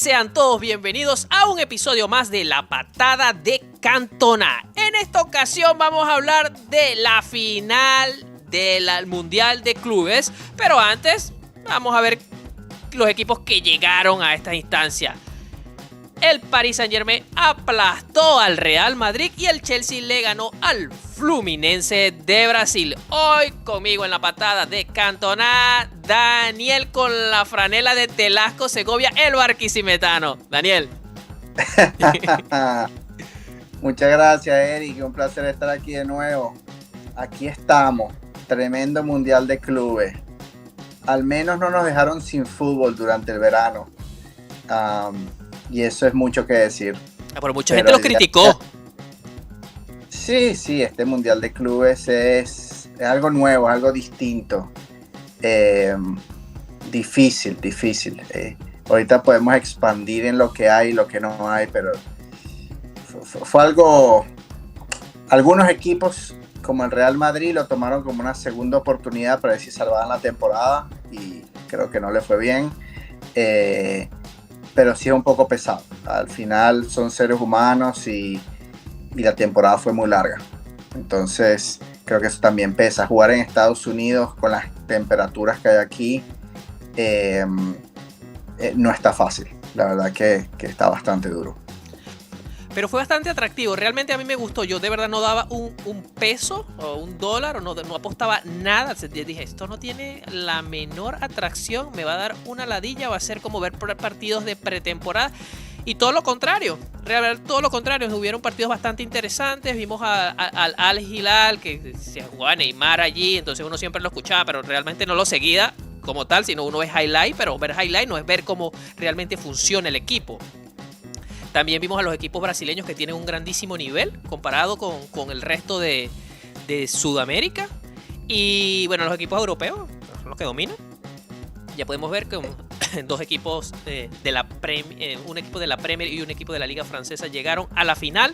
sean todos bienvenidos a un episodio más de La Patada de Cantona. En esta ocasión vamos a hablar de la final del Mundial de Clubes, pero antes vamos a ver los equipos que llegaron a esta instancia. El Paris Saint-Germain aplastó al Real Madrid y el Chelsea le ganó al Fluminense de Brasil. Hoy conmigo en La Patada de Cantona, Daniel con la franela de Telasco Segovia, el barquisimetano. Daniel. Muchas gracias, Eric. Un placer estar aquí de nuevo. Aquí estamos. Tremendo Mundial de Clubes. Al menos no nos dejaron sin fútbol durante el verano. Y eso es mucho que decir. Pero mucha gente lo criticó. Sí, este Mundial de Clubes es algo nuevo, algo distinto. Difícil. Ahorita podemos expandir en lo que hay y lo que no hay, pero fue algo... Algunos equipos, como el Real Madrid, lo tomaron como una segunda oportunidad para ver si salvaban la temporada, y creo que no le fue bien. Pero sí es un poco pesado. Al final son seres humanos y la temporada fue muy larga. Entonces creo que eso también pesa. Jugar en Estados Unidos con las temperaturas que hay aquí no está fácil. La verdad que está bastante duro. Pero fue bastante atractivo. Realmente a mí me gustó. Yo de verdad no daba un peso o un dólar, o no apostaba nada. Dije, esto no tiene la menor atracción. Me va a dar una ladilla. Va a ser como ver partidos de pretemporada. Y todo lo contrario. Realmente todo lo contrario. Hubieron partidos bastante interesantes. Vimos al Al Hilal, que se jugaba Neymar allí. Entonces uno siempre lo escuchaba, pero realmente no lo seguía como tal, sino uno ve highlight. Pero ver highlight no es ver cómo realmente funciona el equipo. También vimos a los equipos brasileños que tienen un grandísimo nivel comparado con el resto de Sudamérica. Y bueno, los equipos europeos son los que dominan. Ya podemos ver que dos equipos un equipo de la Premier y un equipo de la Liga Francesa llegaron a la final.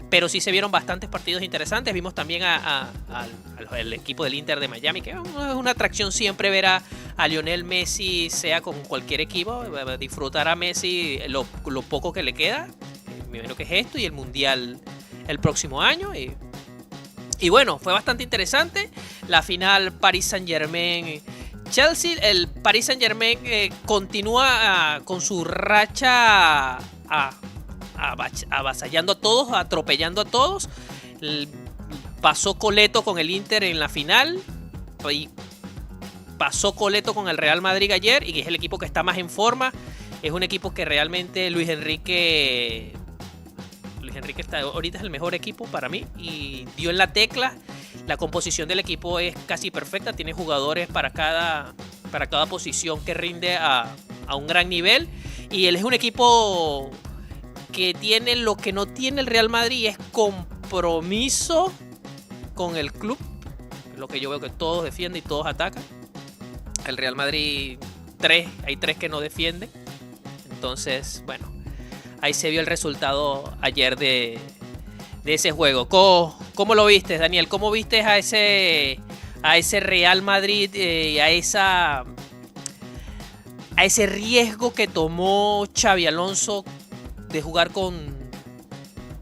Pero sí se vieron bastantes partidos interesantes. Vimos también al equipo del Inter de Miami, que es una atracción siempre ver a Lionel Messi, sea con cualquier equipo. Disfrutar a Messi lo poco que le queda. Me imagino que es esto y el Mundial el próximo año. Y bueno, fue bastante interesante. La final Paris Saint-Germain Chelsea. El Paris Saint-Germain continúa con su racha avasallando a todos, atropellando a todos. Pasó coleto con el Inter en la final y pasó coleto con el Real Madrid ayer, y es el equipo que está más en forma. Es un equipo que realmente Luis Enrique ahorita es el mejor equipo para mí, y dio en la tecla. La composición del equipo es casi perfecta, tiene jugadores para cada posición que rinde a un gran nivel, y él es un equipo que tiene lo que no tiene el Real Madrid, es compromiso con el club, lo que yo veo que todos defienden y todos atacan. El Real Madrid hay tres que no defienden. Entonces, bueno, ahí se vio el resultado ayer de ese juego. ¿Cómo lo viste, Daniel? ¿Cómo viste a ese Real Madrid y a ese riesgo que tomó Xabi Alonso de jugar con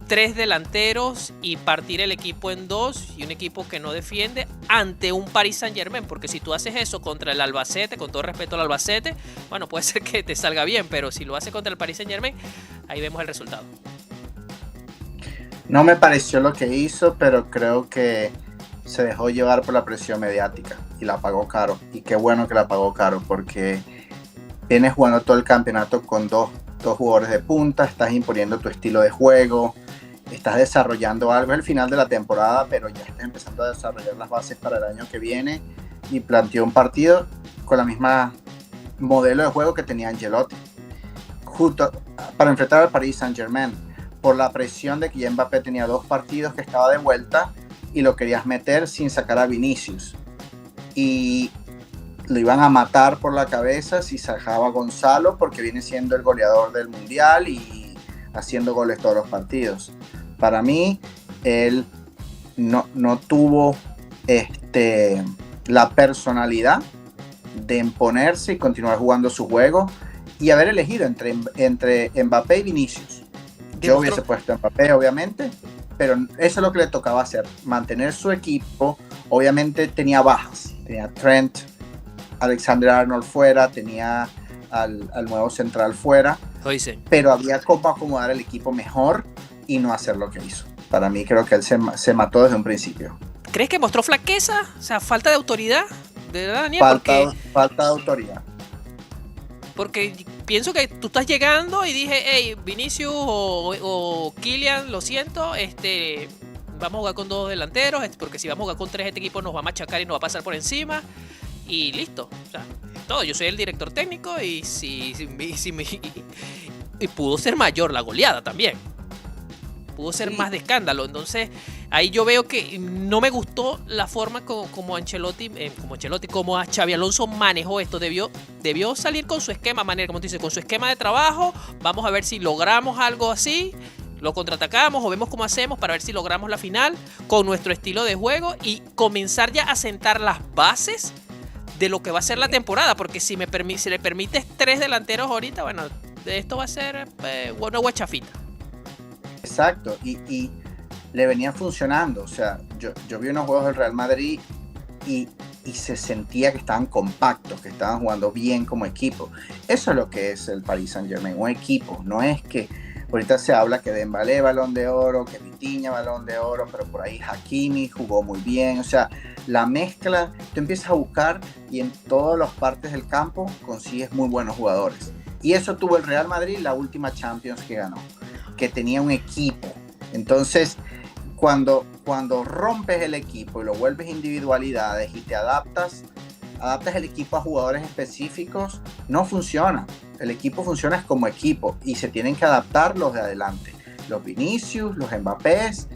3 delanteros y partir el equipo en 2, y un equipo que no defiende ante un Paris Saint-Germain? Porque si tú haces eso contra el Albacete, con todo respeto al Albacete, bueno, puede ser que te salga bien, pero si lo haces contra el Paris Saint-Germain, ahí vemos el resultado. No me pareció lo que hizo, pero creo que se dejó llevar por la presión mediática y la pagó caro. Y qué bueno que la pagó caro, porque vienes jugando todo el campeonato con dos jugadores de punta, estás imponiendo tu estilo de juego, estás desarrollando algo. Es el final de la temporada, pero ya estás empezando a desarrollar las bases para el año que viene, y planteó un partido con la misma modelo de juego que tenía Ancelotti, justo para enfrentar al Paris Saint-Germain, por la presión de que ya Mbappé tenía 2 partidos que estaba de vuelta y lo querías meter sin sacar a Vinicius, y lo iban a matar por la cabeza si sacaba a Gonzalo, porque viene siendo el goleador del Mundial y haciendo goles todos los partidos. Para mí, él no tuvo la personalidad de imponerse y continuar jugando su juego, y haber elegido entre Mbappé y Vinicius. Yo hubiese puesto a Mbappé, obviamente, pero eso es lo que le tocaba hacer, mantener su equipo. Obviamente tenía bajas, tenía Trent, Alexander-Arnold fuera, tenía al nuevo central fuera, pero había como acomodar el equipo mejor y no hacer lo que hizo. Para mí creo que él se mató desde un principio. ¿Crees que mostró flaqueza? O sea, falta de autoridad, ¿de verdad, Daniel? Falta de autoridad. Porque pienso que tú estás llegando y dije, hey, Vinicius o Kylian, lo siento, vamos a jugar con 2 delanteros, porque si vamos a jugar con 3, este equipo nos va a machacar y nos va a pasar por encima. Y listo. O sea, todo. Yo soy el director técnico y y pudo ser mayor la goleada también. Pudo ser más de escándalo. Entonces, ahí yo veo que no me gustó la forma como a Xabi Alonso manejó esto. Debió salir con su esquema, como tú dices, con su esquema de trabajo. Vamos a ver si logramos algo así. Lo contraatacamos o vemos cómo hacemos para ver si logramos la final con nuestro estilo de juego y comenzar ya a sentar las bases de lo que va a ser la temporada. Porque si le permites 3 delanteros ahorita, bueno, esto va a ser una guachafita. Exacto, y le venían funcionando. O sea, yo vi unos juegos del Real Madrid y se sentía que estaban compactos, que estaban jugando bien como equipo. Eso es lo que es el Paris Saint-Germain, un equipo. No es que ahorita se habla que Dembélé Balón de Oro, que Vitinha Balón de Oro, pero por ahí Hakimi jugó muy bien. O sea, la mezcla, tú empiezas a buscar y en todas las partes del campo consigues muy buenos jugadores. Y eso tuvo el Real Madrid la última Champions que ganó, que tenía un equipo. Entonces, cuando rompes el equipo y lo vuelves individualidades y te adaptas el equipo a jugadores específicos, no funciona. El equipo funciona como equipo y se tienen que adaptar los de adelante. Los Vinicius, los Mbappés,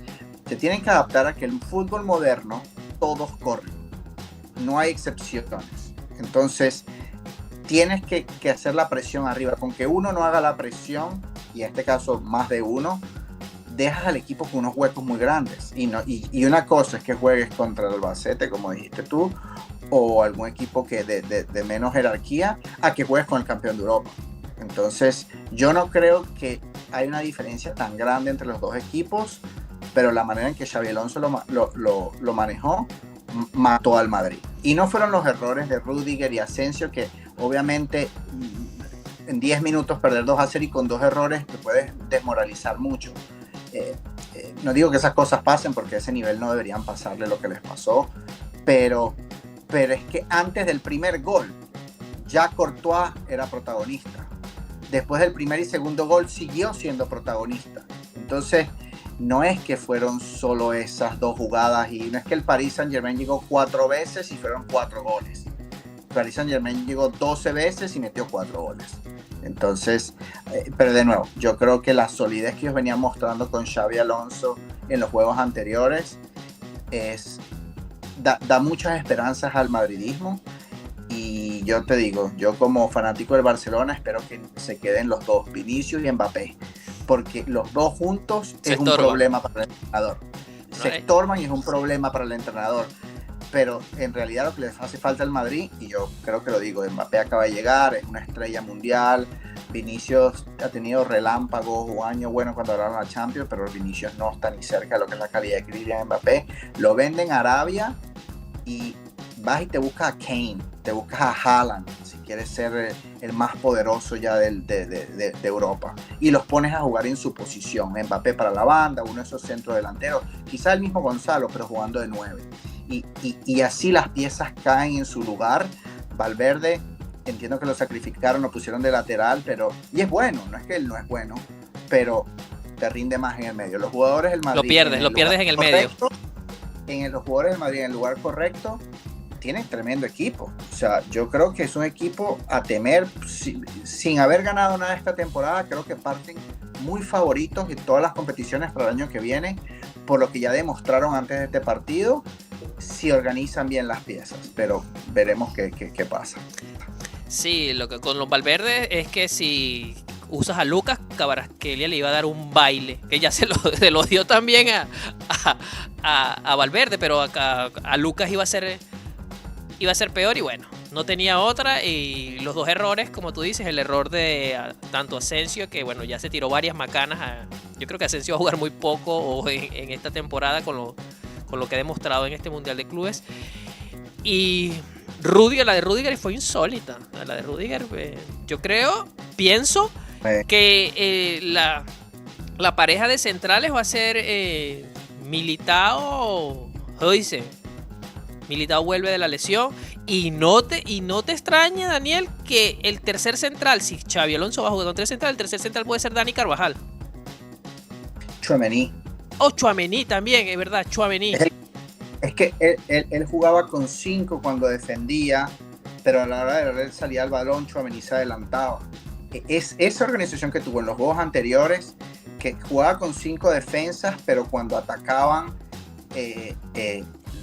se tienen que adaptar a que el fútbol moderno todos corren. No hay excepciones. Entonces, tienes que hacer la presión arriba. Con que uno no haga la presión, y en este caso más de uno, dejas al equipo con unos huecos muy grandes. Y una cosa es que juegues contra el Albacete, como dijiste tú, o algún equipo que de menos jerarquía, a que juegues con el campeón de Europa. Entonces, yo no creo que hay una diferencia tan grande entre los dos equipos, pero la manera en que Xabi Alonso lo manejó, mató al Madrid. Y no fueron los errores de Rudiger y Asensio, que obviamente en 10 minutos perder 2-0 y con 2 errores te puedes desmoralizar mucho. No digo que esas cosas pasen, porque a ese nivel no deberían pasarle lo que les pasó, pero es que antes del primer gol ya Courtois era protagonista. Después del primer y segundo gol siguió siendo protagonista. Entonces, no es que fueron solo esas 2 jugadas, y no es que el Paris Saint-Germain llegó 4 veces y fueron 4 goles. El Paris Saint-Germain llegó 12 veces y metió 4 goles. Entonces, pero de nuevo, yo creo que la solidez que ellos venían mostrando con Xabi Alonso en los juegos anteriores da muchas esperanzas al madridismo. Y yo te digo, yo como fanático del Barcelona espero que se queden los dos, Vinicius y Mbappé, porque los dos juntos es un problema para el entrenador. Se estorban y es un problema para el entrenador. Pero en realidad lo que les hace falta al Madrid, y yo creo que lo digo, Mbappé acaba de llegar, es una estrella mundial. Vinicius ha tenido relámpagos o años buenos cuando ganaron la Champions, pero Vinicius no está ni cerca de lo que es la calidad de Kylian Mbappé. Lo venden a Arabia y vas y te buscas a Kane, te buscas a Haaland, si quieres ser el más poderoso ya de Europa, y los pones a jugar en su posición. Mbappé para la banda, uno de esos centros delanteros, quizá el mismo Gonzalo, pero jugando de 9. Y así las piezas caen en su lugar. Valverde, entiendo que lo sacrificaron, lo pusieron de lateral, y es bueno, no es que él no es bueno, pero te rinde más en el medio. Los jugadores del Madrid lo pierdes en el medio. Los jugadores del Madrid en el lugar correcto tienen tremendo equipo. O sea, yo creo que es un equipo a temer. Sin haber ganado nada esta temporada, creo que parten muy favoritos en todas las competiciones para el año que viene, por lo que ya demostraron antes de este partido, si organizan bien las piezas. Pero veremos qué pasa. Sí, lo que con los Valverde es que si usas a Lucas, Kvaratskhelia le iba a dar un baile, que ya se lo dio también a Valverde, pero a Lucas iba a ser iba a ser peor y bueno, no tenía otra y los dos errores, como tú dices, el error de tanto Asensio, que bueno, ya se tiró varias macanas, yo creo que Asensio va a jugar muy poco en esta temporada con lo que ha demostrado en este Mundial de Clubes, y Rudiger, la de Rudiger fue insólita, la de Rudiger, pienso que la pareja de centrales va a ser Militao, ¿cómo dice? Militao vuelve de la lesión y no te extraña, Daniel, que el tercer central, si Xabi Alonso va a jugar con tres centrales, el tercer central puede ser Dani Carvajal. Tchouaméni. O Tchouaméni también, es verdad, Tchouaméni. Es que él jugaba con 5 cuando defendía, pero a la hora de él salía el balón, Tchouaméni se adelantaba. Es esa organización que tuvo en los juegos anteriores, que jugaba con 5 defensas, pero cuando atacaban,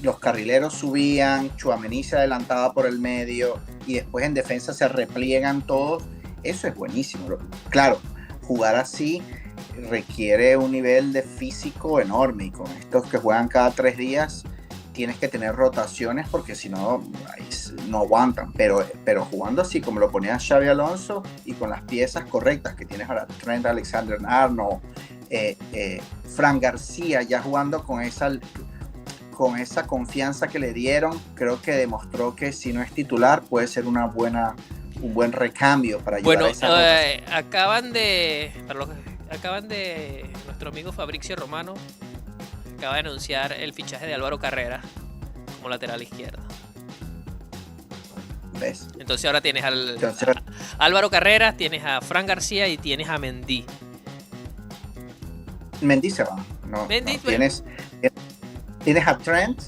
los carrileros subían, Tchouaméni se adelantaba por el medio y después en defensa se repliegan todos. Eso es buenísimo. Claro, jugar así requiere un nivel de físico enorme, y con estos que juegan cada 3 días tienes que tener rotaciones porque si no, no aguantan, pero jugando así como lo ponía Xabi Alonso y con las piezas correctas que tienes ahora, Trent Alexander-Arnold, Fran García ya jugando con esa confianza que le dieron, creo que demostró que si no es titular puede ser un buen recambio para ayudar a esa acaban de nuestro amigo Fabricio Romano acaba de anunciar el fichaje de Álvaro Carrera como lateral izquierdo. ¿Ves? Entonces ahora tienes a Álvaro Carrera, tienes a Fran García y tienes a Mendy. Mendy se va. Tienes a Trent,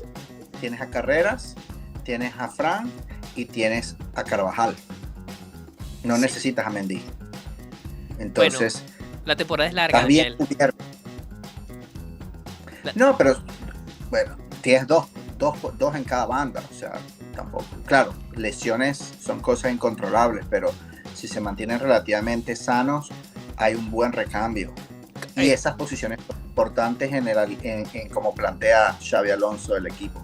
tienes a Carreras, tienes a Fran y tienes a Carvajal. No necesitas a Mendy. Entonces, bueno, la temporada es larga, estás bien cubierto. No, pero bueno, tienes dos en cada banda, o sea, tampoco. Claro, lesiones son cosas incontrolables, pero si se mantienen relativamente sanos, hay un buen recambio. Y esas posiciones son importantes en como plantea Xabi Alonso del equipo.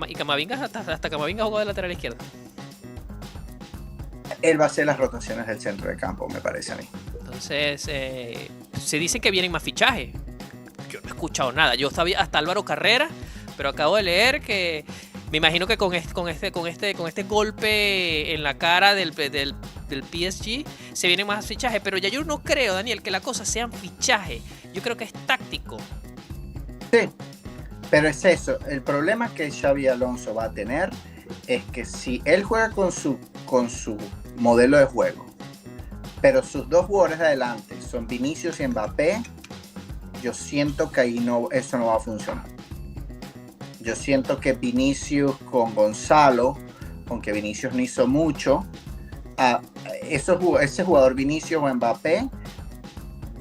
Y Camavinga, hasta Camavinga jugó de lateral izquierdo. Él va a hacer las rotaciones del centro de campo, me parece a mí. Entonces, se dice que vienen más fichajes. Yo no he escuchado nada. Yo sabía hasta Álvaro Carrera, pero acabo de leer que me imagino que con este golpe en la cara del PSG se vienen más fichajes. Pero ya yo no creo, Daniel, que la cosa sea fichaje. Yo creo que es táctico. Sí, pero es eso. El problema que Xabi Alonso va a tener es que si él juega con su modelo de juego, pero sus dos jugadores de adelante son Vinicius y Mbappé, yo siento que ahí eso no va a funcionar. Yo siento que Vinicius con Gonzalo, aunque Vinicius no hizo mucho, ese jugador Vinicius o Mbappé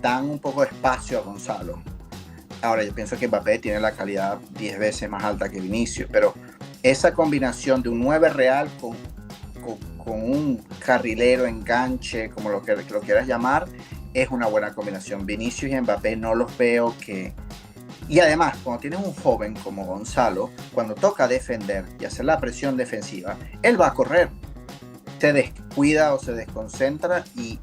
dan un poco de espacio a Gonzalo. Ahora yo pienso que Mbappé tiene la calidad 10 veces más alta que Vinicius, pero esa combinación de un 9 real con un carrilero enganche, como lo quieras llamar, es una buena combinación. Vinicius y Mbappé no los veo que... Y además, cuando tienes un joven como Gonzalo, cuando toca defender y hacer la presión defensiva, él va a correr. Se descuida o se desconcentra y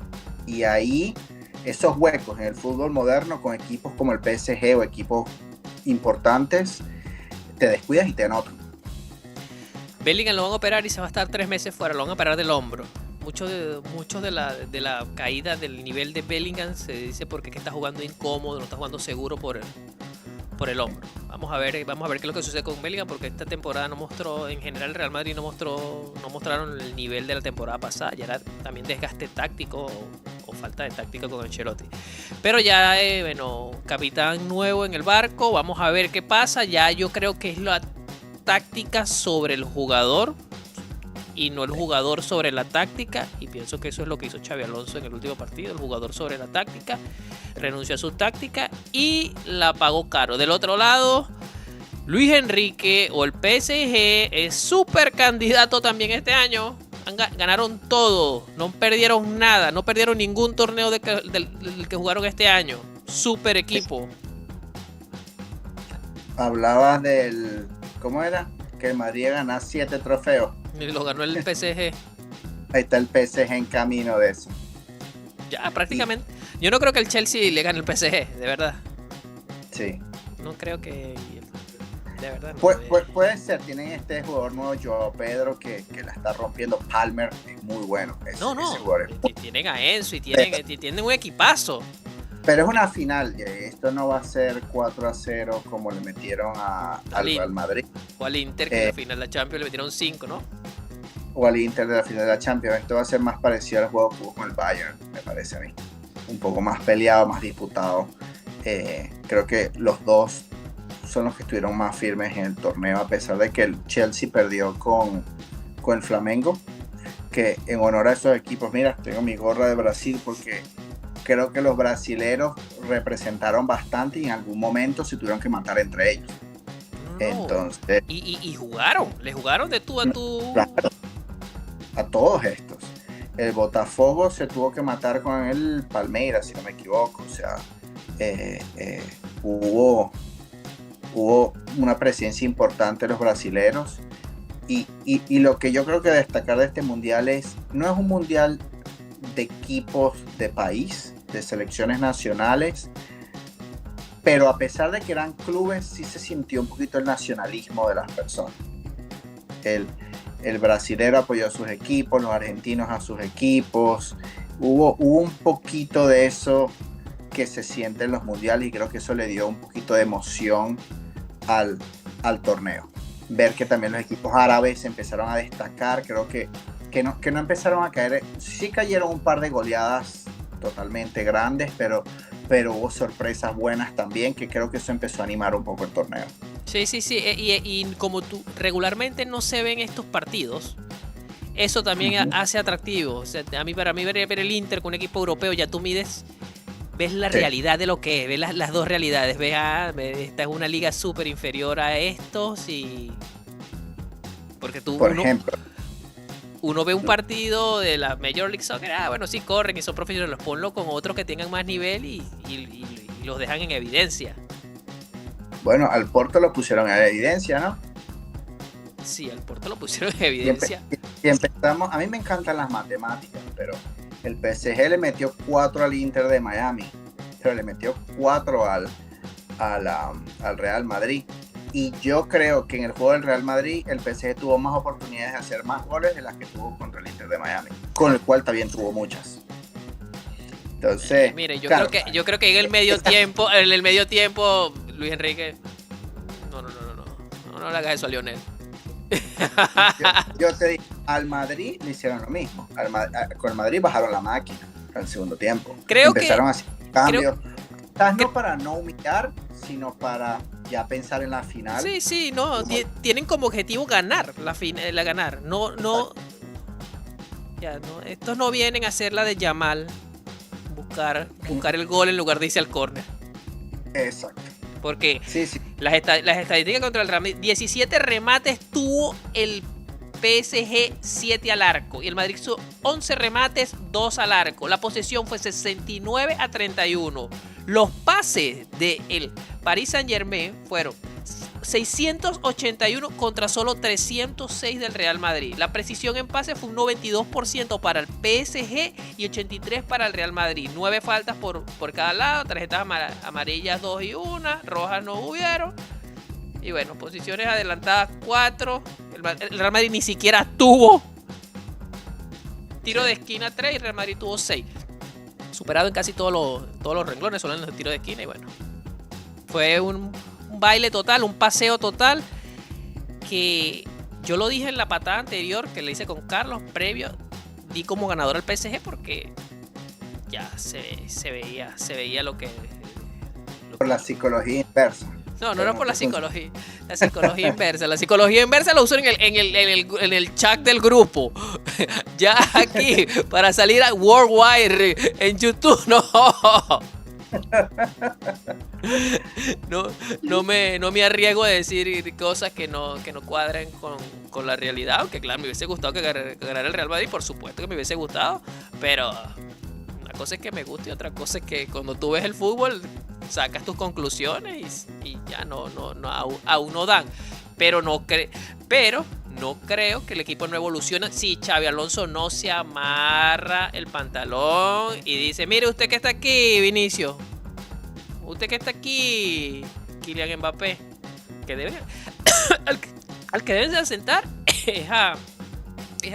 ahí esos huecos en el fútbol moderno con equipos como el PSG o equipos importantes, te descuidas y te anotan. Bellingham lo van a operar y se va a estar 3 meses fuera, lo van a operar del hombro. Muchos de la caída del nivel de Bellingham se dice porque es que está jugando incómodo, no está jugando seguro por el hombro. Vamos a ver qué es lo que sucede con Bellingham, porque esta temporada no mostró, en general el Real Madrid no mostraron el nivel de la temporada pasada, ya era también desgaste táctico o falta de táctica con Ancelotti. Pero ya, capitán nuevo en el barco, vamos a ver qué pasa. Ya yo creo que es la táctica sobre el jugador y no el jugador sobre la táctica, y pienso que eso es lo que hizo Xabi Alonso en el último partido. El jugador sobre la táctica, renunció a su táctica y la pagó caro. Del otro lado, Luis Enrique o el PSG es súper candidato también este año. Ganaron todo, no perdieron nada, no perdieron ningún torneo del que jugaron este año. Súper equipo. Hablabas del... ¿Cómo era? Que el Madrid gana 7 trofeos. Y lo ganó el PSG. Ahí está el PSG en camino de eso. Ya, prácticamente. Yo no creo que el Chelsea le gane el PSG, de verdad. Sí. No creo que... De verdad. No, puede ser, tienen este jugador nuevo, Joao Pedro, que la está rompiendo. Palmer es muy bueno. Ese jugador es... Tienen a Enzo y tienen un equipazo. Pero es una final, esto no va a ser 4-0 como le metieron al Real Madrid. O al Inter, que en la final de la Champions le metieron 5, ¿no? O al Inter de la final de la Champions. Esto va a ser más parecido al juego que hubo con el Bayern, me parece a mí. Un poco más peleado, más disputado. Creo que los dos son los que estuvieron más firmes en el torneo, a pesar de que el Chelsea perdió con el Flamengo, que en honor a esos equipos, mira, tengo mi gorra de Brasil porque creo que los brasileros representaron bastante y en algún momento se tuvieron que matar entre ellos. No. Entonces, y jugaron, le jugaron de tú a tú. Claro, a todos estos. El Botafogo se tuvo que matar con el Palmeiras, si no me equivoco. O sea, hubo una presencia importante de los brasileros. Y lo que yo creo que destacar de este mundial no es un mundial de equipos de país, de selecciones nacionales, pero a pesar de que eran clubes, sí se sintió un poquito el nacionalismo de las personas. El brasilero apoyó a sus equipos, los argentinos a sus equipos. Hubo un poquito de eso que se siente en los mundiales y creo que eso le dio un poquito de emoción al torneo. Ver que también los equipos árabes empezaron a destacar, creo que no empezaron a caer, sí cayeron un par de goleadas totalmente grandes, pero hubo sorpresas buenas también, que creo que eso empezó a animar un poco el torneo. Sí, y como tú regularmente no se ven estos partidos, eso también hace atractivo. O sea, para mí ver el Inter con un equipo europeo, ya tú ves la realidad de lo que es, ves las dos realidades, ves esta es una liga súper inferior a estos y... Porque uno ve un partido de la Major League Soccer, bueno, sí corren y son profesionales, ponlo con otros que tengan más nivel y los dejan en evidencia. Bueno, al Porto lo pusieron en evidencia, ¿no? Sí, al Porto lo pusieron en evidencia. Y empezamos, a mí me encantan las matemáticas, pero el PSG le metió 4 al Inter de Miami, pero le metió 4 al Real Madrid. Y yo creo que en el juego del Real Madrid el PSG tuvo más oportunidades de hacer más goles de las que tuvo contra el Inter de Miami, con el cual también tuvo muchas. Entonces, mire, yo creo que en el medio tiempo, Luis Enrique, no le hagas eso a Lionel. Yo te digo, al Madrid le hicieron lo mismo. Con el Madrid bajaron la máquina al segundo tiempo. Empezaron a hacer cambios. No para no humillar, sino para ya pensar en la final. Sí, no, tienen como objetivo ganar la ganar. No, estos no vienen a hacer la de Yamal, buscar el gol en lugar de irse al córner. Exacto. Porque las estadísticas contra el Real Madrid, 17 remates tuvo el PSG, 7 al arco. Y el Madrid hizo 11 remates, 2 al arco. La posesión fue 69-31. Los pases del Paris Saint-Germain fueron 681 contra solo 306 del Real Madrid. La precisión en pase fue un 92% para el PSG y 83% para el Real Madrid. 9 faltas por cada lado, tarjetas amarillas 2 y 1, rojas no hubieron. Y bueno, posiciones adelantadas 4. El Real Madrid ni siquiera tuvo tiro de esquina 3 y el Real Madrid tuvo 6. Superado en casi todos los renglones, solo en los tiros de esquina. Y bueno, fue un baile total, un paseo total, que yo lo dije en la patada anterior que le hice con Carlos, previo, di como ganador al PSG porque ya se veía lo que... Por la psicología inversa. No era por la psicología. La psicología inversa. La psicología inversa la uso en el chat del grupo. Ya aquí, para salir a Worldwide en YouTube, no me arriesgo a decir cosas que no cuadren con la realidad. Aunque claro, me hubiese gustado que ganara el Real Madrid, por supuesto que me hubiese gustado. Pero una cosa es que me guste y otra cosa es que cuando tú ves el fútbol sacas tus conclusiones y ya no aún no dan. Pero no creo que el equipo no evolucione si Xabi Alonso no se amarra el pantalón y dice, mire usted que está aquí, Vinicio, usted que está aquí, Kylian Mbappé, que debe al que deben de sentar es a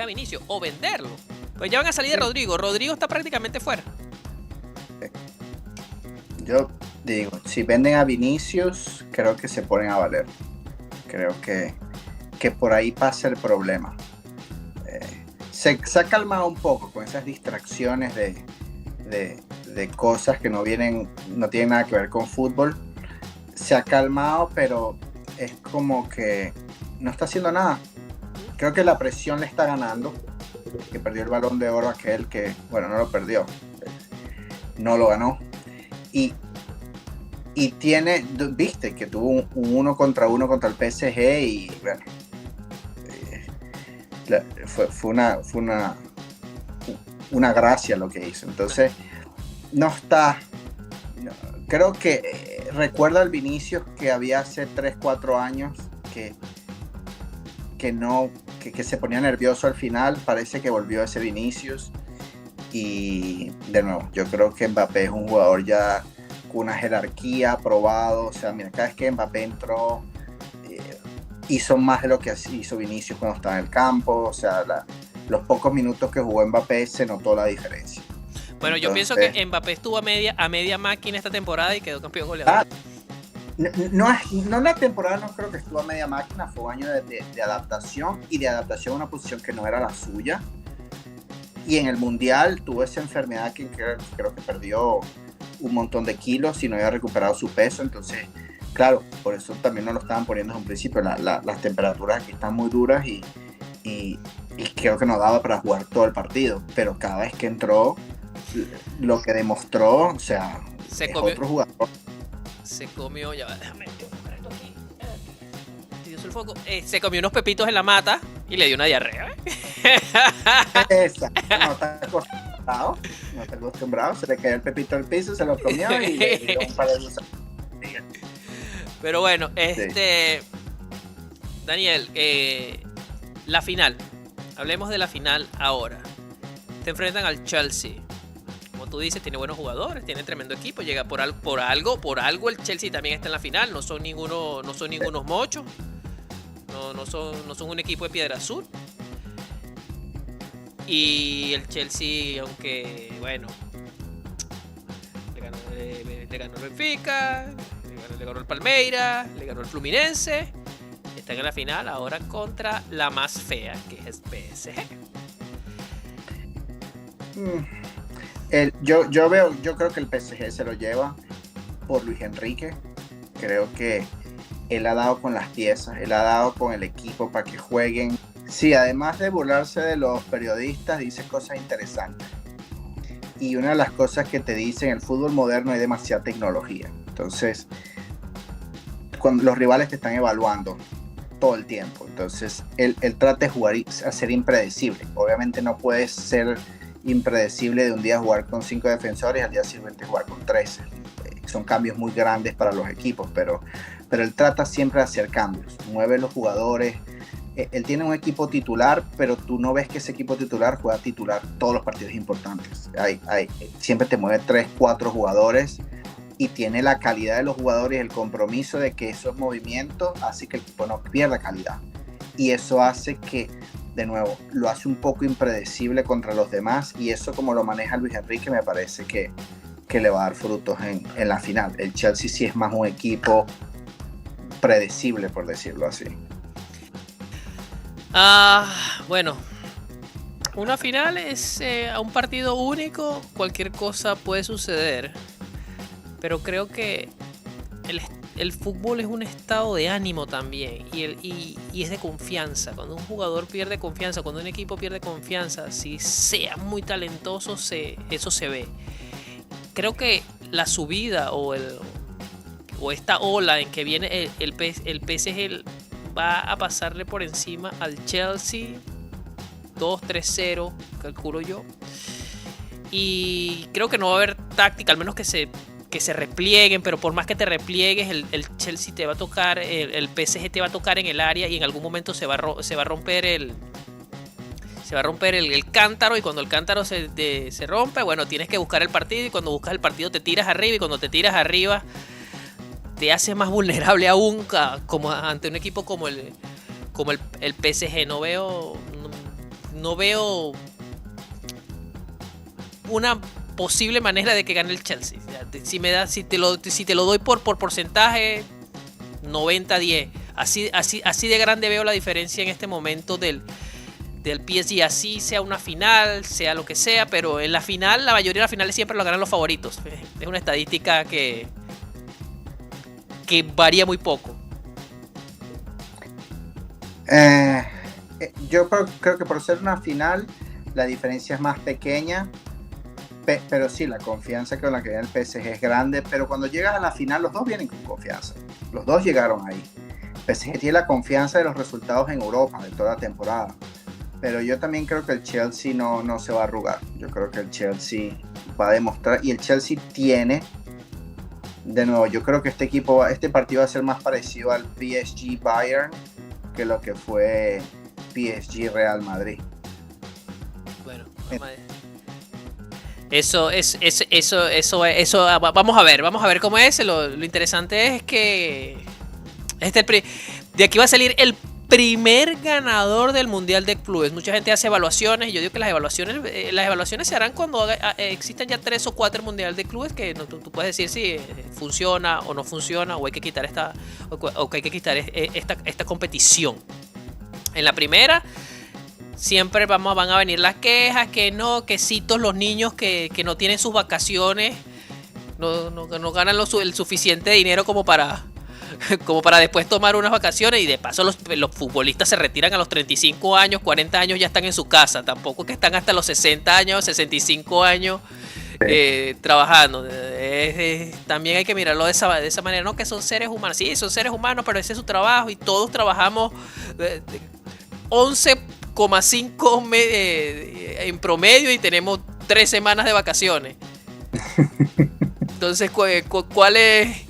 Vinicio o venderlo. Pues ya van a salir de Rodrigo. Rodrigo está prácticamente fuera. Yo digo, si venden a Vinicius, creo que se ponen a valer. Creo que por ahí pasa el problema. Se ha calmado un poco con esas distracciones de cosas que no tienen nada que ver con fútbol. Se ha calmado, pero es como que no está haciendo nada. Creo que la presión le está ganando. Que perdió el Balón de Oro aquel que, bueno, no lo perdió, no lo ganó. Y tiene, viste, que tuvo un 1 contra 1 contra el PSG y bueno, fue una gracia lo que hizo. Entonces, creo que recuerda al Vinicius que había hace 3-4 años que se ponía nervioso al final. Parece que volvió ese Vinicius. Y de nuevo, yo creo que Mbappé es un jugador ya con una jerarquía probado. O sea, mira, cada vez que Mbappé entró, hizo más de lo que hizo Vinicius cuando estaba en el campo. O sea, los pocos minutos que jugó Mbappé se notó la diferencia. Bueno, yo pienso que Mbappé estuvo a media máquina esta temporada y quedó campeón goleador. No la temporada, no creo que estuvo a media máquina. Fue un año de adaptación y de adaptación a una posición que no era la suya. Y en el Mundial tuvo esa enfermedad que creo que perdió un montón de kilos y no había recuperado su peso. Entonces, claro, por eso también no lo estaban poniendo en un principio. Las temperaturas aquí están muy duras y creo que no daba para jugar todo el partido. Pero cada vez que entró, lo que demostró, o sea, otro jugador. Se comió, ya va, déjame enfocar esto aquí. El foco. Se comió unos pepitos en la mata y le dio una diarrea. Exacto, no está acostumbrado, se le cayó el pepito al piso, se lo comió y le dio un par de luces. Pero bueno, Sí. Daniel, la final. Hablemos de la final ahora. Te enfrentan al Chelsea. Como tú dices, tiene buenos jugadores, tiene tremendo equipo, llega por algo el Chelsea también está en la final, no son ningunos mochos, no son un equipo de piedra azul. Y el Chelsea, aunque bueno, le ganó el Benfica, le ganó el Palmeiras, le ganó el Fluminense, están en la final ahora contra la más fea, que es PSG. Yo creo que el PSG se lo lleva por Luis Enrique. Creo que él ha dado con las piezas, él ha dado con el equipo para que jueguen. Sí, además de burlarse de los periodistas, dice cosas interesantes. Y una de las cosas que te dicen, en el fútbol moderno hay demasiada tecnología. Entonces, cuando los rivales te están evaluando todo el tiempo. Entonces, él trata de jugar a ser impredecible. Obviamente no puedes ser impredecible de un día jugar con 5 defensores y al día siguiente jugar con 13. Son cambios muy grandes para los equipos, pero él trata siempre de hacer cambios, mueve los jugadores. Él tiene un equipo titular, pero tú no ves que ese equipo titular juega titular todos los partidos importantes. Siempre te mueve 3-4 jugadores y tiene la calidad de los jugadores y el compromiso de que esos movimientos hace que el equipo no pierda calidad. Y eso hace que, de nuevo, lo hace un poco impredecible contra los demás, y eso, como lo maneja Luis Enrique, me parece que le va a dar frutos en la final. El Chelsea sí es más un equipo predecible, por decirlo así. Bueno, una final es a un partido único, cualquier cosa puede suceder, pero creo que el fútbol es un estado de ánimo también y es de confianza. Cuando un jugador pierde confianza, cuando un equipo pierde confianza, si sea muy talentoso, eso se ve. Creo que la subida o esta ola en que viene el PSG va a pasarle por encima al Chelsea 2-3-0, calculo yo. Y creo que no va a haber táctica, al menos que se que se replieguen, pero por más que te repliegues, el Chelsea te va a tocar, el PSG te va a tocar en el área y en algún momento se va a romper el cántaro, y cuando el cántaro se rompe, bueno, tienes que buscar el partido, y cuando buscas el partido te tiras arriba, y cuando te tiras arriba te hace más vulnerable aún como ante un equipo como el PSG. No veo una posible manera de que gane el Chelsea. Si te lo doy por porcentaje, 90-10. Así de grande veo la diferencia en este momento del PSG. Así sea una final, sea lo que sea, pero en la final, la mayoría de las finales siempre lo ganan los favoritos. Es una estadística que varía muy poco. Yo creo que por ser una final la diferencia es más pequeña, pero sí, la confianza con la que viene el PSG es grande, pero cuando llegas a la final los dos vienen con confianza, los dos llegaron ahí. El PSG tiene la confianza de los resultados en Europa de toda la temporada, pero yo también creo que el Chelsea no se va a arrugar. Yo creo que el Chelsea va a demostrar, y el Chelsea tiene, de nuevo, yo creo que este partido va a ser más parecido al PSG Bayern que lo que fue PSG Real Madrid. Bueno, eso vamos a ver cómo es. Lo interesante es que de aquí va a salir el primer ganador del Mundial de Clubes. Mucha gente hace evaluaciones, y yo digo que las evaluaciones se harán cuando existan ya 3 o 4 Mundial de Clubes, que tú puedes decir si funciona o no funciona, o hay que quitar esta competición. En la primera siempre van a venir las quejas, que citos los niños que no tienen sus vacaciones, no ganan el suficiente dinero como para después tomar unas vacaciones, y de paso los futbolistas se retiran a los 35 años, 40 años, ya están en su casa. Tampoco que están hasta los 60 años, 65 años trabajando. También hay que mirarlo de esa manera, no que son seres humanos. Sí, son seres humanos, pero ese es su trabajo, y todos trabajamos 11,5 en promedio, y tenemos 3 semanas de vacaciones. Entonces, ¿cuál es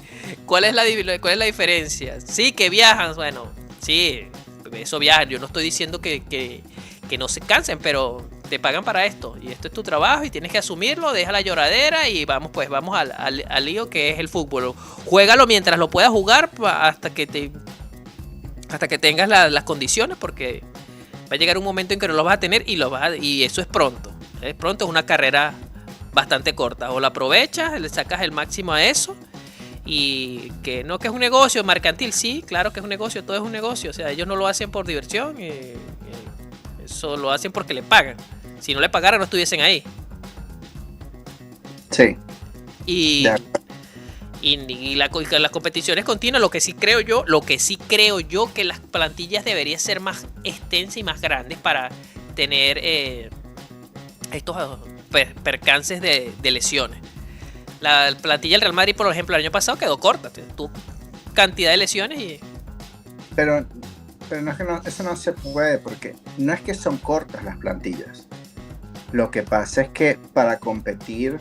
la diferencia? Sí, que viajan, bueno, sí, eso viajan. Yo no estoy diciendo que no se cansen, pero te pagan para esto, y esto es tu trabajo, y tienes que asumirlo. Deja la lloradera y vamos al lío que es el fútbol. Juégalo mientras lo puedas jugar, hasta que tengas las condiciones, porque va a llegar un momento en que no lo vas a tener, y eso es pronto. Es una carrera bastante corta. O la aprovechas, le sacas el máximo a eso. Y que no, que es un negocio mercantil. Sí, claro que es un negocio, todo es un negocio. O sea, ellos no lo hacen por diversión, eso lo hacen porque le pagan. Si no le pagaran, no estuviesen ahí. Sí. Y las competiciones continuas. Lo que sí creo yo que las plantillas deberían ser más extensas y más grandes para tener estos percances de lesiones. La plantilla del Real Madrid, por ejemplo, el año pasado quedó corta. Tuvo cantidad de lesiones Pero no es que eso no se puede, porque no es que son cortas las plantillas. Lo que pasa es que para competir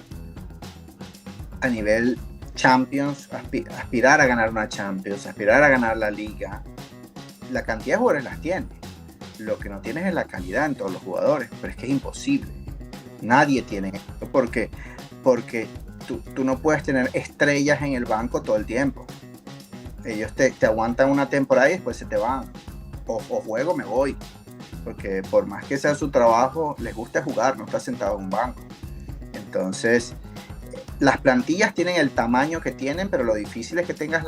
a nivel Champions, aspirar a ganar una Champions, aspirar a ganar la Liga, la cantidad de jugadores las tiene. Lo que no tienes es la calidad en todos los jugadores, pero es que es imposible. Nadie tiene esto, porque tú no puedes tener estrellas en el banco todo el tiempo. Ellos te aguantan una temporada y después se te van. O juego, me voy. Porque por más que sea su trabajo, les gusta jugar, no estar sentado en un banco. Entonces, las plantillas tienen el tamaño que tienen, pero lo difícil es que tengas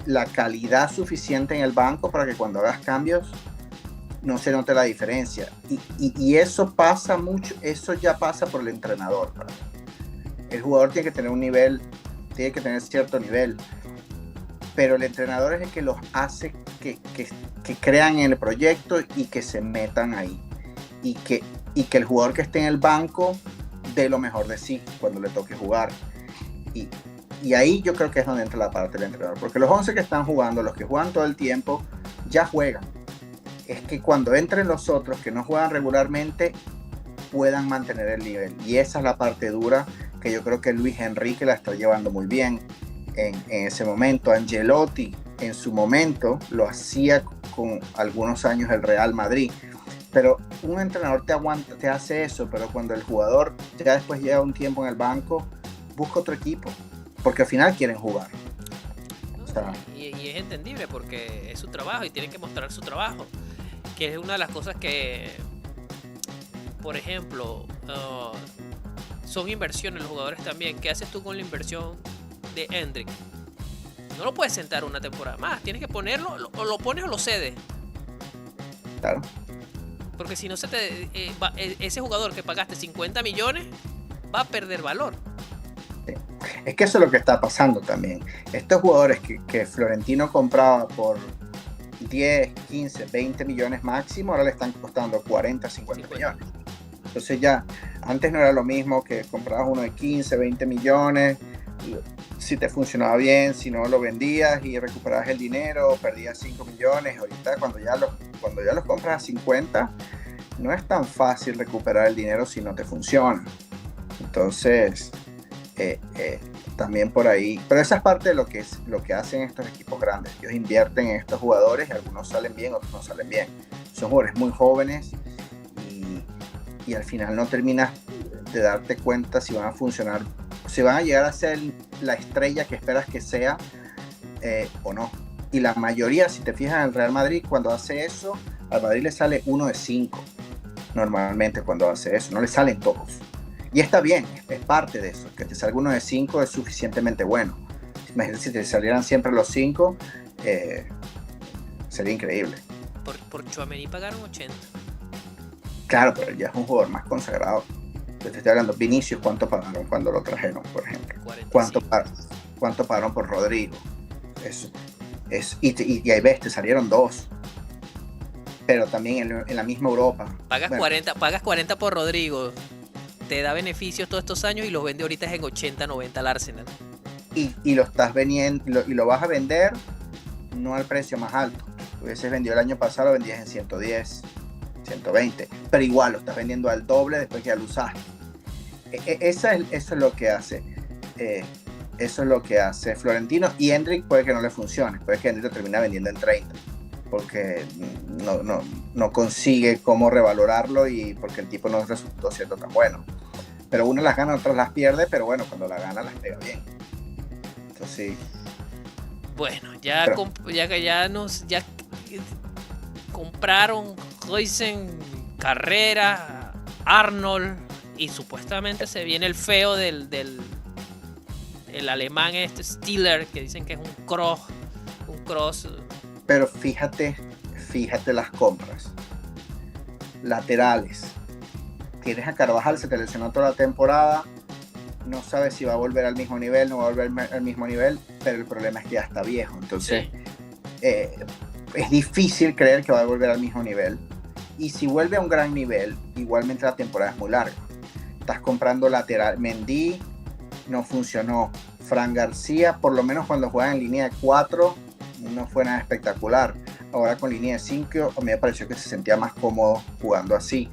la calidad suficiente en el banco para que cuando hagas cambios no se note la diferencia. Y eso pasa mucho, eso ya pasa por el entrenador. El jugador tiene que tener un nivel, tiene que tener cierto nivel, pero el entrenador es el que los hace que crean en el proyecto y que se metan ahí, y que el jugador que esté en el banco dé lo mejor de sí cuando le toque jugar. Y ahí yo creo que es donde entra la parte del entrenador, porque los 11 que están jugando, los que juegan todo el tiempo, ya juegan. Es que cuando entren los otros que no juegan regularmente, puedan mantener el nivel, y esa es la parte dura que yo creo que Luis Enrique la está llevando muy bien en ese momento. Ancelotti en su momento lo hacía con algunos años el Real Madrid, pero un entrenador te aguanta, te hace eso, pero cuando el jugador ya después lleva un tiempo en el banco, busca otro equipo, porque al final quieren jugar. O sea, y es entendible porque es su trabajo y tienen que mostrar su trabajo, que es una de las cosas que, por ejemplo, son inversiones los jugadores también. ¿Qué haces tú con la inversión de Endrick? No lo puedes sentar una temporada más, tienes que ponerlo, o lo pones o lo cedes. claro. Porque si no ese jugador que pagaste 50 millones va a perder valor. Sí. Es que eso es lo que está pasando también. Estos jugadores que Florentino compraba por 10, 15, 20 millones máximo, ahora le están costando 40, 50 millones. Entonces ya, antes no era lo mismo que comprabas uno de 15, 20 millones, si te funcionaba bien, si no lo vendías y recuperabas el dinero, perdías 5 millones. Ahorita cuando ya los compras a 50, no es tan fácil recuperar el dinero si no te funciona. Entonces, también por ahí, pero esa es parte de lo que hacen estos equipos grandes. Ellos invierten en estos jugadores, algunos salen bien, otros no salen bien. Son jugadores muy jóvenes y al final no terminas de darte cuenta si van a funcionar, si van a llegar a ser la estrella que esperas que sea o no. Y la mayoría, si te fijas en el Real Madrid, cuando hace eso, al Madrid le sale 1 de 5 normalmente cuando hace eso, no le salen todos. Y está bien, es parte de eso, que te salga 1 de 5 es suficientemente bueno. Imagínate si te salieran siempre los 5, sería increíble. Por Tchouaméni pagaron 80. Claro, pero ya es un jugador más consagrado. Te estoy hablando, Vinicius, ¿cuánto pagaron cuando lo trajeron, por ejemplo? 45. ¿Cuánto pagaron por Rodrigo? Y ahí ves, te salieron 2. Pero también en la misma Europa. Pagas 40 por Rodrigo, te da beneficios todos estos años y los vende ahorita en 80, 90 al Arsenal. Y lo estás vendiendo, y lo vas a vender no al precio más alto. Hubieses vendido el año pasado, lo vendías en 110, 120, pero igual lo estás vendiendo al doble después que ya lo usaste. Eso es lo que hace. Eso es lo que hace Florentino, y Endrick puede que no le funcione, puede que Endrick lo termine vendiendo en 30, porque no consigue cómo revalorarlo y porque el tipo no resultó siendo tan bueno. Pero unas las gana, otras las pierde, pero bueno, cuando la gana las pega bien. Entonces sí. Bueno, ya compraron Huijsen, Carrera, Arnold, y supuestamente se viene el feo del alemán Stiller, que dicen que es un cross. Pero fíjate las compras. Laterales. Tienes a Carvajal, se te lesionó toda la temporada. No sabes si va a volver al mismo nivel, no va a volver al mismo nivel, pero el problema es que ya está viejo. Entonces, sí. Es difícil creer que va a volver al mismo nivel. Y si vuelve a un gran nivel, igualmente la temporada es muy larga. Estás comprando lateral. Mendy no funcionó. Fran García, por lo menos cuando jugaba en línea de 4, no fue nada espectacular. Ahora con línea de 5, a mí me pareció que se sentía más cómodo jugando así.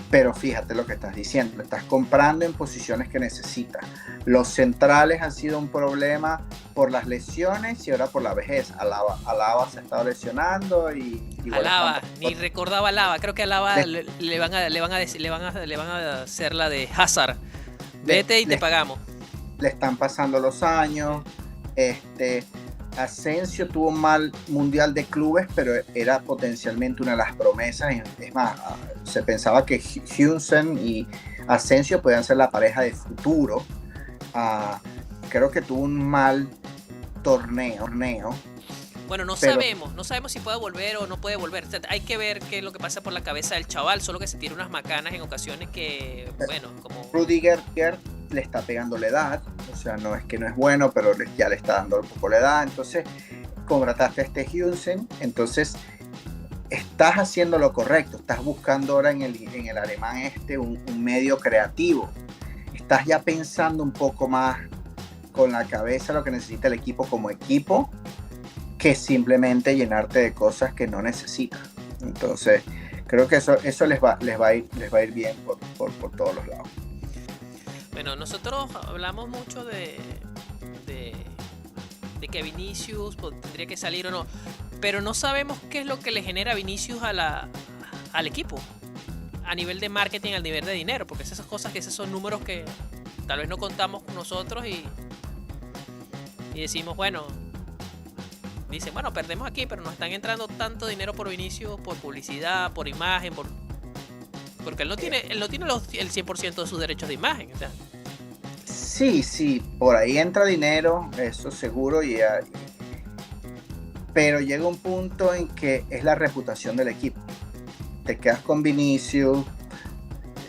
Pero fíjate lo que estás diciendo, lo estás comprando en posiciones que necesitas. Los centrales han sido un problema por las lesiones y ahora por la vejez. Alaba se ha estado lesionando y Alaba, ni recordaba Alaba. Creo que a Alaba le van a hacer la de Hazard. Vete y te pagamos. Le están pasando los años. Asensio tuvo un mal mundial de clubes, pero era potencialmente una de las promesas. Es más, se pensaba que Huijsen y Asensio podían ser la pareja de futuro. Creo que tuvo un mal torneo. Bueno, no sabemos si puede volver o no puede volver. O sea, hay que ver qué es lo que pasa por la cabeza del chaval, solo que se tiene unas macanas en ocasiones que, bueno, como... Rudiger le está pegando la edad, o sea, no es que no es bueno, pero ya le está dando un poco la edad. Entonces, contrataste a Huijsen, entonces estás haciendo lo correcto, estás buscando ahora en el alemán un medio creativo. Estás ya pensando un poco más con la cabeza lo que necesita el equipo como equipo, que simplemente llenarte de cosas que no necesitas. Entonces, creo que eso les va a ir bien por todos los lados. Bueno, nosotros hablamos mucho de, de que Vinicius tendría que salir o no, pero no sabemos qué es lo que le genera a Vinicius al equipo, a nivel de marketing, al nivel de dinero, porque esas cosas, que esos son números que tal vez no contamos con nosotros y decimos, bueno, dicen, bueno, perdemos aquí, pero nos están entrando tanto dinero por Vinicius, por publicidad, por imagen, porque él no tiene el 100% de sus derechos de imagen, o sea. Sí, por ahí entra dinero, eso seguro, pero llega un punto en que es la reputación del equipo. Te quedas con Vinicius,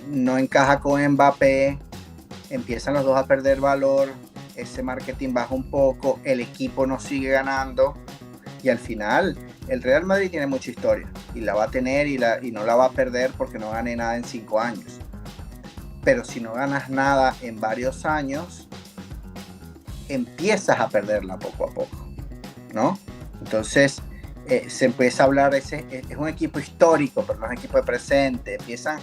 no encaja con Mbappé, empiezan los dos a perder valor, ese marketing baja un poco, el equipo no sigue ganando y al final el Real Madrid tiene mucha historia y la va a tener y no la va a perder porque no gane nada en 5 años. Pero si no ganas nada en varios años, empiezas a perderla poco a poco, ¿no? Entonces se empieza a hablar, es un equipo histórico, pero no es un equipo de presente, empiezan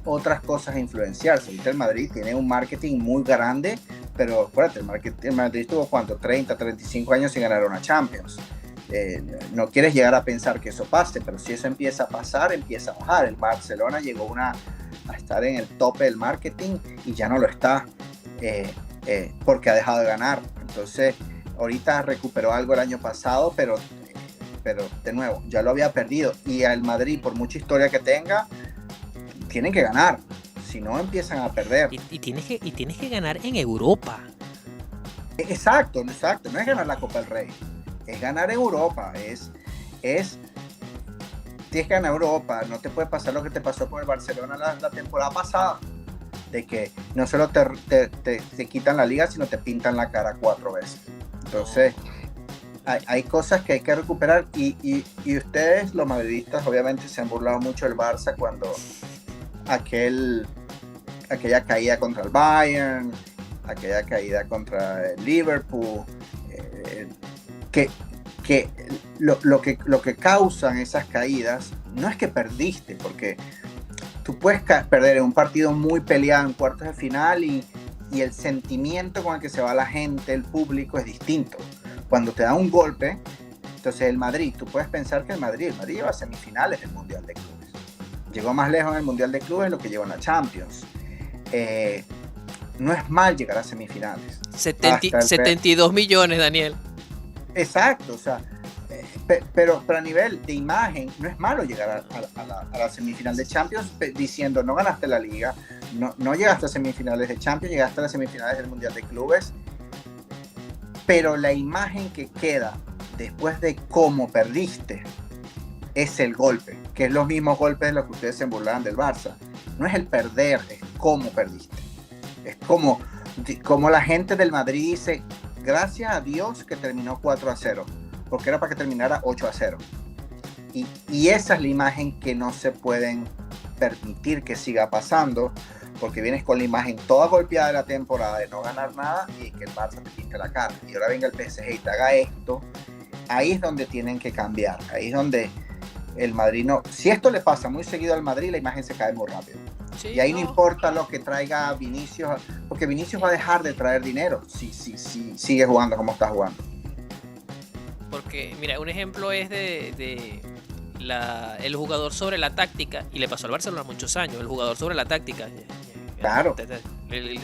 otras cosas a influenciarse. Ahorita el Madrid tiene un marketing muy grande, pero acuérdate, el Madrid estuvo, ¿cuánto? 30, 35 años sin ganar una Champions. No quieres llegar a pensar que eso pase, pero si eso empieza a pasar, empieza a bajar. El Barcelona llegó a estar en el tope del marketing y ya no lo está, porque ha dejado de ganar. Entonces, ahorita recuperó algo el año pasado, pero de nuevo, ya lo había perdido. Y al Madrid, por mucha historia que tenga, tienen que ganar. Si no, empiezan a perder. Y tienes que ganar en Europa. Exacto. No es ganar la Copa del Rey. Es ganar en Europa. Tienes que ganar Europa. No te puede pasar lo que te pasó con el Barcelona la temporada pasada. De que no solo te quitan la liga, sino te pintan la cara 4 veces. Entonces, hay cosas que hay que recuperar. Y ustedes, los madridistas, obviamente se han burlado mucho del Barça cuando aquella caída contra el Bayern, aquella caída contra el Liverpool, que lo que causan esas caídas no es que perdiste, porque tú puedes perder en un partido muy peleado en cuartos de final y el sentimiento con el que se va la gente, el público, es distinto. Cuando te da un golpe, entonces el Madrid, tú puedes pensar que el Madrid lleva a semifinales del Mundial de Clubes. Llegó más lejos en el Mundial de Clubes de lo que llegó en la Champions. No es mal llegar a semifinales. 72 millones, Daniel. Exacto, o sea, pero a nivel de imagen no es malo llegar a la semifinal de Champions diciendo no ganaste la Liga, no llegaste a semifinales de Champions, llegaste a las semifinales del Mundial de Clubes, pero la imagen que queda después de cómo perdiste es el golpe, que es los mismos golpes de los que ustedes se burlaban del Barça. No es el perder, es cómo perdiste. Es como la gente del Madrid dice, gracias a Dios que terminó 4-0, porque era para que terminara 8-0. Y esa es la imagen que no se pueden permitir que siga pasando, porque vienes con la imagen toda golpeada de la temporada de no ganar nada y que el Barça te pinte la cara. Y ahora venga el PSG y te haga esto. Ahí es donde tienen que cambiar. Ahí es donde el Madrid no. Si esto le pasa muy seguido al Madrid, la imagen se cae muy rápido. Sí, y ahí no importa lo que traiga Vinicius, porque Vinicius va a dejar de traer dinero si sigue jugando como está jugando. Porque, mira, un ejemplo es el jugador sobre la táctica, y le pasó al Barcelona muchos años, el jugador sobre la táctica. Claro.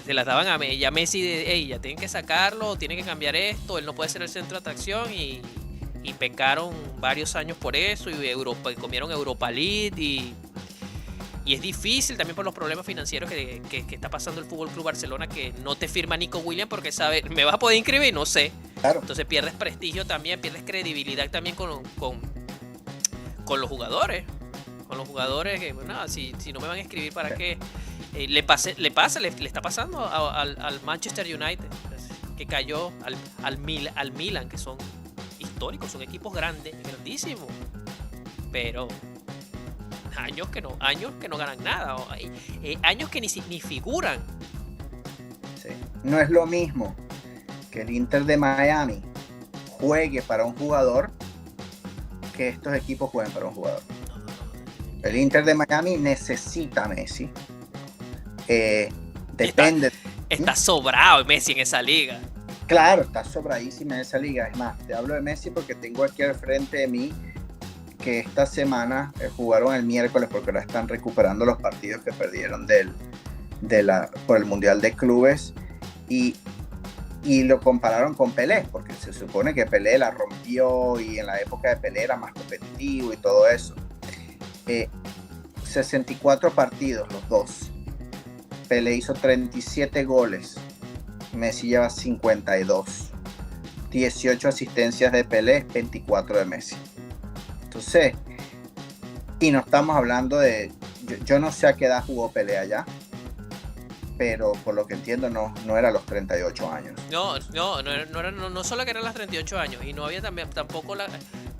Se las daban a Messi de, ya tienen que sacarlo, tienen que cambiar esto, él no puede ser el centro de atracción, y pecaron varios años por eso, y comieron Europa League, y es difícil también por los problemas financieros que está pasando el FC Barcelona, que no te firma Nico Williams porque sabe, ¿me vas a poder inscribir? No sé. Claro. Entonces pierdes prestigio también, pierdes credibilidad también con los jugadores. Con los jugadores que, bueno, si no me van a inscribir, ¿para qué? Le está pasando al Manchester United, que cayó al Milan, que son históricos, son equipos grandísimos, pero años que no ganan nada, años que ni figuran. Sí. No es lo mismo que el Inter de Miami juegue para un jugador que estos equipos jueguen para un jugador. El Inter de Miami necesita a Messi. Depende. está sobrado Messi en esa liga. Claro, está sobradísima en esa liga. Es más, te hablo de Messi porque tengo aquí al frente de mí que esta semana jugaron el miércoles porque ahora están recuperando los partidos que perdieron por el Mundial de Clubes y lo compararon con Pelé, porque se supone que Pelé la rompió y en la época de Pelé era más competitivo y todo eso. 64 partidos los dos. Pelé hizo 37 goles, Messi lleva 52. 18 asistencias de Pelé, 24 de Messi. Entonces, y no estamos hablando de... Yo no sé a qué edad jugó Pelé allá, pero por lo que entiendo no era los 38 años. No solo que eran las 38 años, y no había tampoco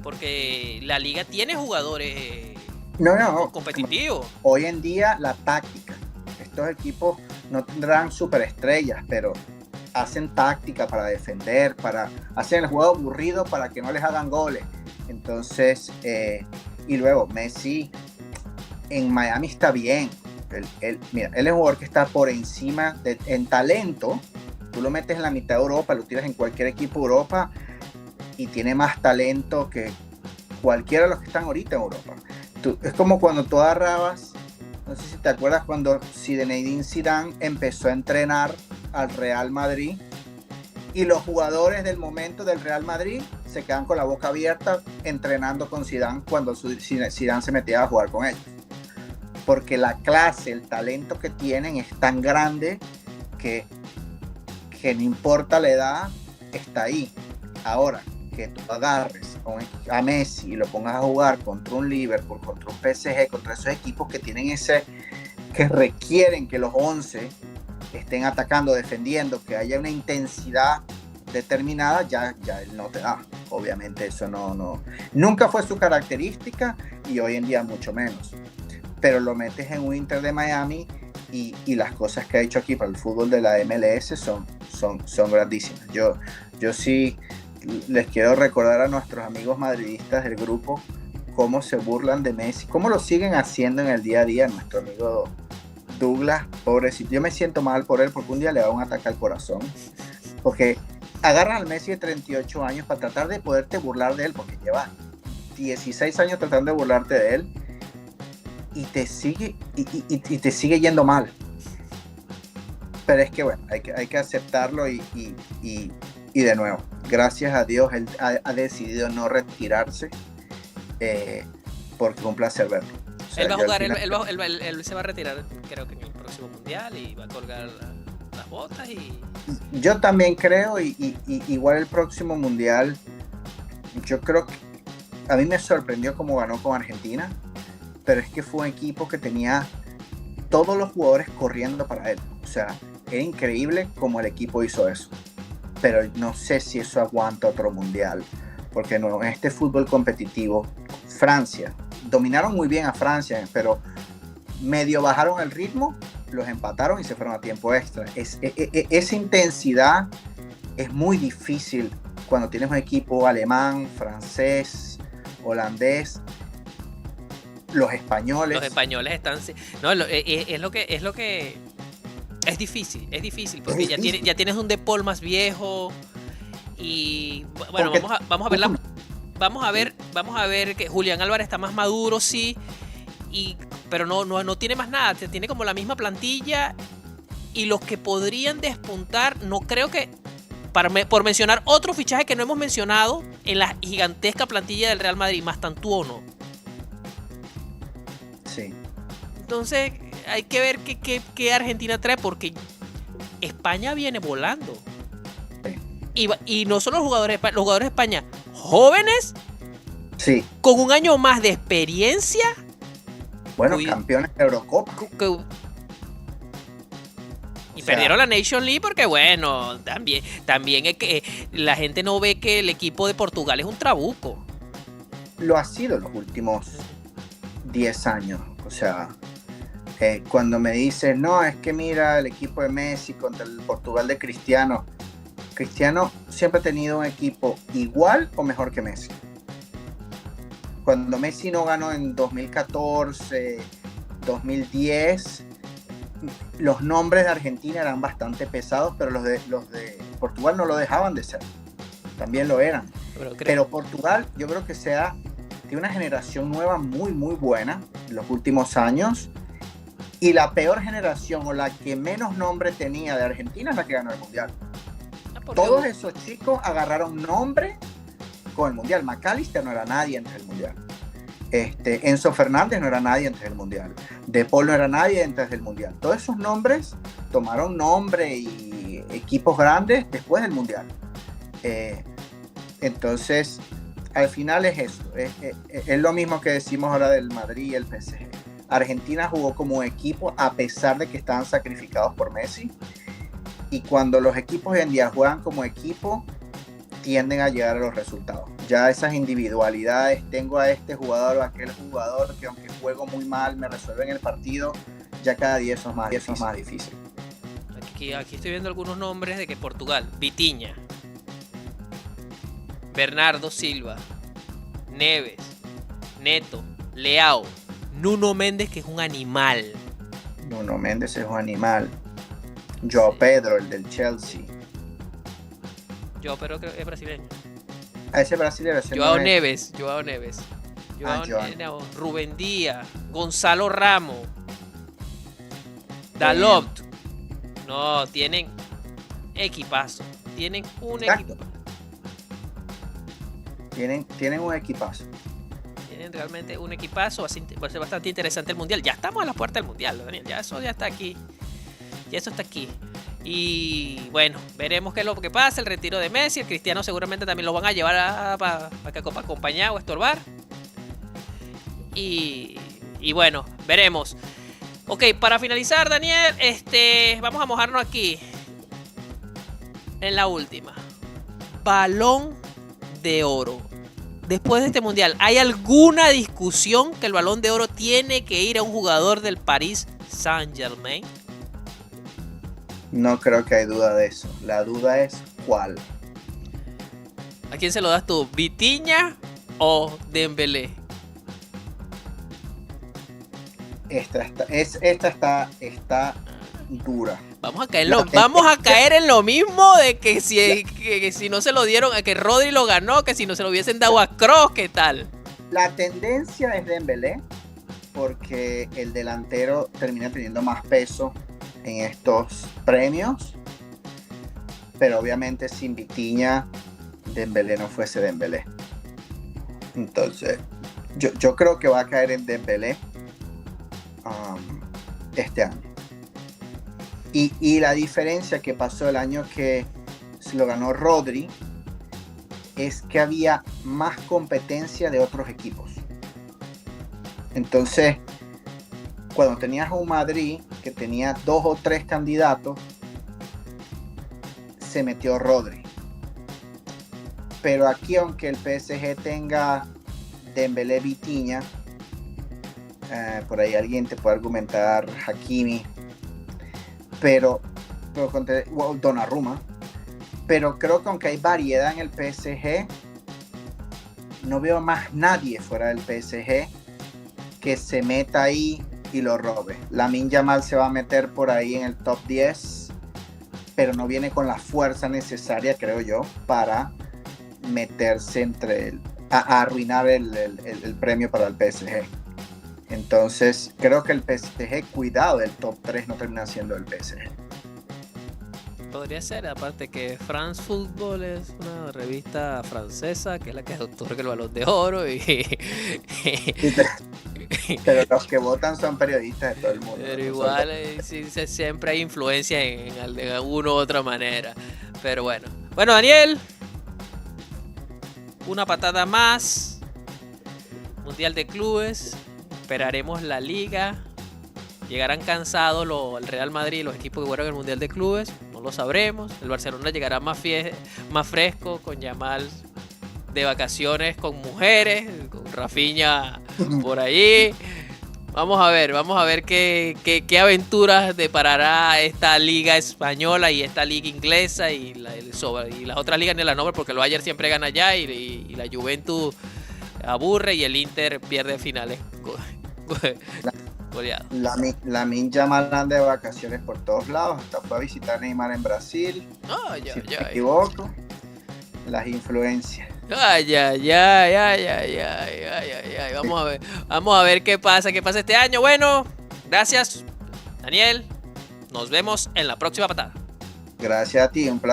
porque la liga tiene jugadores competitivos. Hoy en día la táctica, estos equipos no tendrán superestrellas, pero hacen táctica para defender, hacen el juego aburrido para que no les hagan goles. Entonces, y luego Messi en Miami está bien. Mira, él es un jugador que está por encima en talento. Tú lo metes en la mitad de Europa, lo tiras en cualquier equipo de Europa y tiene más talento que cualquiera de los que están ahorita en Europa. Es como cuando tú agarrabas, no sé si te acuerdas cuando Zinedine Zidane empezó a entrenar al Real Madrid y los jugadores del momento del Real Madrid se quedan con la boca abierta entrenando con Zidane cuando Zidane se metía a jugar con ellos. Porque la clase, el talento que tienen es tan grande que no importa la edad, está ahí. Ahora, que tú agarres a Messi y lo pongas a jugar contra un Liverpool, contra un PSG, contra esos equipos que tienen que requieren que los 11 estén atacando, defendiendo, que haya una intensidad determinada, ya él no te da. Obviamente eso nunca fue su característica y hoy en día mucho menos. Pero lo metes en un Inter de Miami y las cosas que ha hecho aquí para el fútbol de la MLS son grandísimas. Yo sí les quiero recordar a nuestros amigos madridistas del grupo cómo se burlan de Messi, cómo lo siguen haciendo en el día a día. Nuestro amigo Douglas, pobrecito, yo me siento mal por él porque un día le da un ataque al corazón, porque agarran al Messi de 38 años para tratar de poderte burlar de él, porque lleva 16 años tratando de burlarte de él y te sigue yendo mal. Pero es que bueno, hay que aceptarlo y de nuevo, gracias a Dios él ha decidido no retirarse, porque es un placer verlo. O sea, él va a jugar, él se va a retirar creo que en el próximo mundial y va a colgar las botas y... Yo también creo y igual el próximo mundial, yo creo que a mí me sorprendió cómo ganó con Argentina, pero es que fue un equipo que tenía todos los jugadores corriendo para él. O sea, era increíble cómo el equipo hizo eso. Pero no sé si eso aguanta otro mundial, porque no, en este fútbol competitivo, Francia, dominaron muy bien a Francia, pero medio bajaron el ritmo, los empataron y se fueron a tiempo extra. Esa intensidad es muy difícil cuando tienes un equipo alemán, francés, holandés. Los españoles están... No, es lo que es difícil porque ya tienes un De Paul más viejo y bueno, vamos a ver que Julián Álvarez está más maduro, sí, pero no tiene más nada, tiene como la misma plantilla y los que podrían despuntar, no creo que por mencionar otro fichaje que no hemos mencionado en la gigantesca plantilla del Real Madrid, Mastantuono. Sí. Entonces hay que ver qué Argentina trae porque España viene volando. Sí. Y no solo los jugadores de España, jóvenes, sí, con un año más de experiencia. Bueno, campeones de Eurocopa. Y perdieron la Nation League porque, bueno, también es que la gente no ve que el equipo de Portugal es un trabuco. Lo ha sido los últimos 10 años. O sea, cuando me dicen, no, es que mira el equipo de Messi contra el Portugal de Cristiano siempre ha tenido un equipo igual o mejor que Messi. Cuando Messi no ganó en 2014, 2010, los nombres de Argentina eran bastante pesados, pero los de Portugal no lo dejaban de ser. También lo eran. Pero Portugal, yo creo que tiene una generación nueva muy, muy buena en los últimos años. Y la peor generación, o la que menos nombre tenía de Argentina, es la que ganó el Mundial. Todos esos chicos agarraron nombre con el Mundial. McAllister no era nadie antes del Mundial. Enzo Fernández no era nadie antes del Mundial. De Paul no era nadie antes del Mundial. Todos esos nombres tomaron nombre y equipos grandes después del Mundial. Entonces, al final es eso. Es lo mismo que decimos ahora del Madrid y el PSG. Argentina jugó como equipo a pesar de que estaban sacrificados por Messi. Y cuando los equipos hoy en día juegan como equipo, tienden a llegar a los resultados. Ya esas individualidades, tengo a este jugador o a aquel jugador que aunque juego muy mal me resuelven el partido, ya cada día eso es más difícil. Aquí estoy viendo algunos nombres de que Portugal: Vitinha, Bernardo Silva, Neves, Neto, Leao, Nuno Méndez, que es un animal. Nuno Méndez es un animal. Joao Pedro, el del Chelsea. Joao Pedro creo que es brasileño. Ese brasileño. Joao Neves. Rubén Díaz, Gonzalo Ramos, Dalot. No, tienen equipazo. Tienen un equipo. Tienen un equipazo. Tienen realmente un equipazo. Va a ser bastante interesante el Mundial. Ya estamos a la puerta del Mundial, Daniel. Ya eso ya está aquí. Ya eso está aquí. Y bueno, veremos qué es lo que pasa. El retiro de Messi. El Cristiano seguramente también lo van a llevar para acompañar o estorbar. Y bueno, veremos. Ok, para finalizar, Daniel, vamos a mojarnos aquí en la última. Balón de Oro. Después de este Mundial, ¿hay alguna discusión que el Balón de Oro tiene que ir a un jugador del Paris Saint-Germain? No creo que hay duda de eso. La duda es ¿cuál? ¿A quién se lo das tú? ¿Vitinha o Dembélé? Esta está dura. Vamos a caer en lo mismo de que si no se lo dieron, que Rodri lo ganó, que si no se lo hubiesen dado a Kroos, ¿qué tal? La tendencia es Dembélé, porque el delantero termina teniendo más peso en estos premios, pero obviamente sin Vitinha, Dembélé no fuese Dembélé. Entonces, yo creo que va a caer en Dembélé este año. Y la diferencia que pasó el año que se lo ganó Rodri es que había más competencia de otros equipos. Entonces, cuando tenías un Madrid que tenía 2 o 3 candidatos, se metió Rodri. Pero aquí, aunque el PSG tenga Dembélé, Vitinha, por ahí alguien te puede argumentar Hakimi, pero Donnarumma, pero creo que aunque hay variedad en el PSG, no veo más nadie fuera del PSG que se meta ahí y lo robe. Lamine Yamal se va a meter por ahí en el top 10, pero no viene con la fuerza necesaria, creo yo, para meterse a arruinar el premio para el PSG. Entonces, creo que el PSG, cuidado, el top 3 no termina siendo el PSG. Podría ser, aparte que France Football es una revista francesa que es la que otorga el Balón de Oro Pero los que votan son periodistas de todo el mundo. Pero igual siempre hay influencia de una u otra manera. Pero bueno, Daniel, una patada más. Mundial de Clubes. Esperaremos la Liga. Llegarán cansados el Real Madrid y los equipos que jugaron el Mundial de Clubes. No lo sabremos. El Barcelona llegará más fresco, con Yamal de vacaciones con mujeres, con Rafinha por allí. Vamos a ver qué aventuras deparará esta liga española y esta liga inglesa y las otras ligas ni la nombro porque el Bayern siempre gana allá y la Juventus aburre y el Inter pierde finales. goleado. Lamine Yamal anda de vacaciones por todos lados. Hasta fue a visitar a Neymar en Brasil. Ay, Si ay, no me ay. equivoco. Las influencias. Ay, ay, ay, ay, ay, ay, ay, ay, ay. Vamos a ver qué pasa este año. Bueno, gracias, Daniel. Nos vemos en la próxima patada. Gracias a ti, un placer.